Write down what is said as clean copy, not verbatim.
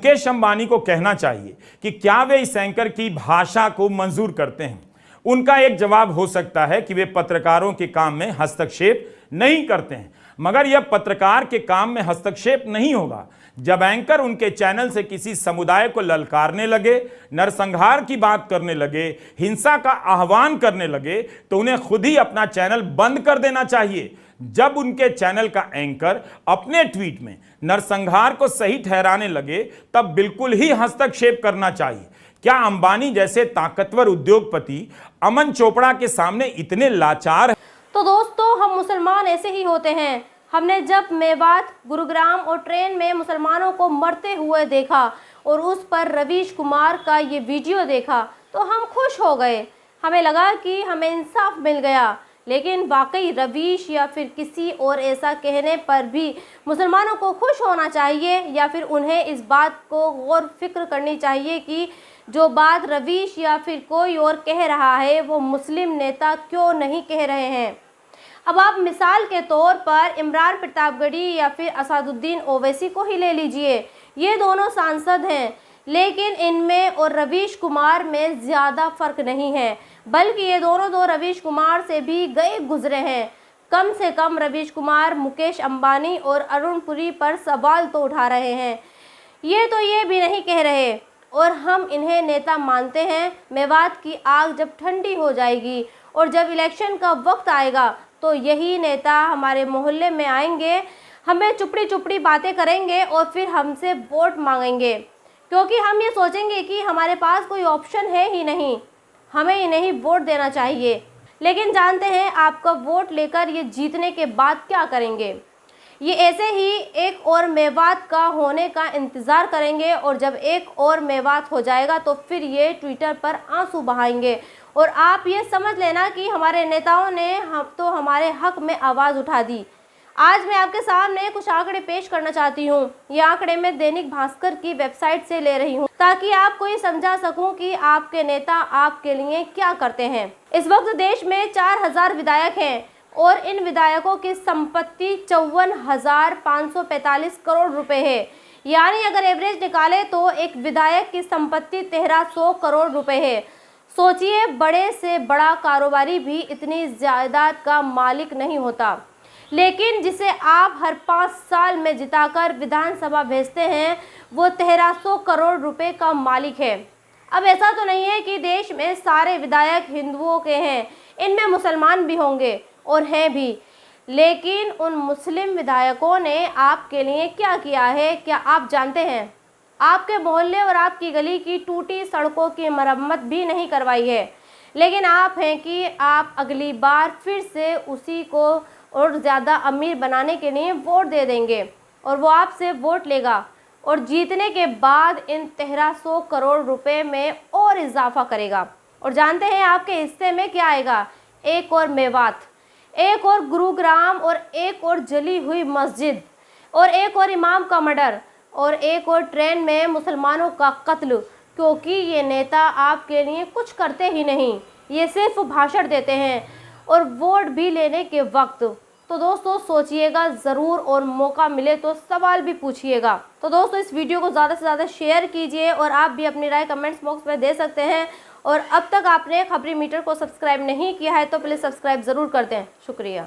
मुकेश अंबानी को कहना चाहिए कि क्या वे इस एंकर की भाषा को मंजूर करते हैं। उनका एक जवाब हो सकता है कि वे पत्रकारों के काम में हस्तक्षेप नहीं करते हैं, मगर यह पत्रकार के काम में हस्तक्षेप नहीं होगा जब एंकर उनके चैनल से किसी समुदाय को ललकारने लगे, नरसंहार की बात करने लगे, हिंसा का आह्वान करने लगे, तो उन्हें खुद ही अपना चैनल बंद कर देना चाहिए। जब उनके चैनल का एंकर अपने ट्वीट में नरसंहार को सही ठहराने लगे, तब बिल्कुल ही हस्तक्षेप करना चाहिए। क्या अंबानी जैसे ताकतवर उद्योगपति अमन चोपड़ा के सामने इतने लाचार हैं? तो दोस्तों, हम मुसलमान ऐसे ही होते हैं। हमने जब मेवात, गुरुग्राम और ट्रेन में मुसलमानों को मरते हुए देखा और उस पर रवीश कुमार का ये वीडियो देखा तो हम खुश हो गए। हमें लगा कि हमें इंसाफ मिल गया। लेकिन वाकई रवीश या फिर किसी और ऐसा कहने पर भी मुसलमानों को खुश होना चाहिए, या फिर उन्हें इस बात को गौर फिक्र करनी चाहिए कि जो बात रवीश या फिर कोई और कह रहा है वो मुस्लिम नेता क्यों नहीं कह रहे हैं। अब आप मिसाल के तौर पर इमरान प्रतापगढ़ी या फिर असदुद्दीन ओवैसी को ही ले लीजिए। ये दोनों सांसद हैं, लेकिन इनमें और रवीश कुमार में ज़्यादा फर्क नहीं है, बल्कि ये दोनों तो रवीश कुमार से भी गए गुजरे हैं। कम से कम रवीश कुमार मुकेश अंबानी और अरुण पुरी पर सवाल तो उठा रहे हैं। ये तो ये भी नहीं कह रहे, और हम इन्हें नेता मानते हैं। मेवात की आग जब ठंडी हो जाएगी और जब इलेक्शन का वक्त आएगा तो यही नेता हमारे मोहल्ले में आएंगे, हमें चुपड़ी चुपड़ी बातें करेंगे और फिर हमसे वोट मांगेंगे, क्योंकि हम ये सोचेंगे कि हमारे पास कोई ऑप्शन है ही नहीं, हमें इन्हें ही वोट देना चाहिए। लेकिन जानते हैं आपका वोट लेकर ये जीतने के बाद क्या करेंगे? ये ऐसे ही एक और मेवात का होने का इंतज़ार करेंगे, और जब एक और मेवात हो जाएगा तो फिर ये ट्विटर पर आंसू बहाएंगे। और आप ये समझ लेना कि हमारे नेताओं ने हमारे हक में आवाज़ उठा दी। आज मैं आपके सामने कुछ आंकड़े पेश करना चाहती हूँ। ये आंकड़े मैं दैनिक भास्कर की वेबसाइट से ले रही हूँ, ताकि आपको ये समझा सकूँ कि आपके नेता आपके लिए क्या करते हैं। इस वक्त देश में 4000 विधायक हैं और इन विधायकों की संपत्ति 54,545 करोड़ रुपए है। यानी अगर एवरेज निकाले तो एक विधायक की संपत्ति 1300 करोड़ रुपए है। सोचिए, बड़े से बड़ा कारोबारी भी इतनी जायदाद का मालिक नहीं होता, लेकिन जिसे आप हर 5 साल में जिताकर विधानसभा भेजते हैं वो 1300 करोड़ रुपए का मालिक है। अब ऐसा तो नहीं है कि देश में सारे विधायक हिंदुओं के हैं, इनमें मुसलमान भी होंगे और हैं भी, लेकिन उन मुस्लिम विधायकों ने आपके लिए क्या किया है क्या आप जानते हैं? आपके मोहल्ले और आपकी गली की टूटी सड़कों की मरम्मत भी नहीं करवाई है, लेकिन आप हैं कि आप अगली बार फिर से उसी को और ज़्यादा अमीर बनाने के लिए वोट दे देंगे और वो आपसे वोट लेगा और जीतने के बाद इन 1300 करोड़ रुपए में और इजाफा करेगा। और जानते हैं आपके हिस्से में क्या आएगा? एक और मेवात, एक और गुरुग्राम, और एक और जली हुई मस्जिद, और एक और इमाम का मर्डर, और एक और ट्रेन में मुसलमानों का कत्ल, क्योंकि ये नेता आपके लिए कुछ करते ही नहीं, ये सिर्फ भाषण देते हैं और वोट भी लेने के वक्त। तो दोस्तों सोचिएगा ज़रूर, और मौका मिले तो सवाल भी पूछिएगा। तो दोस्तों इस वीडियो को ज़्यादा से ज़्यादा शेयर कीजिए और आप भी अपनी राय कमेंट्स बॉक्स में दे सकते हैं। और अब तक आपने खबरी मीटर को सब्सक्राइब नहीं किया है तो प्लीज़ सब्सक्राइब ज़रूर कर दें। शुक्रिया।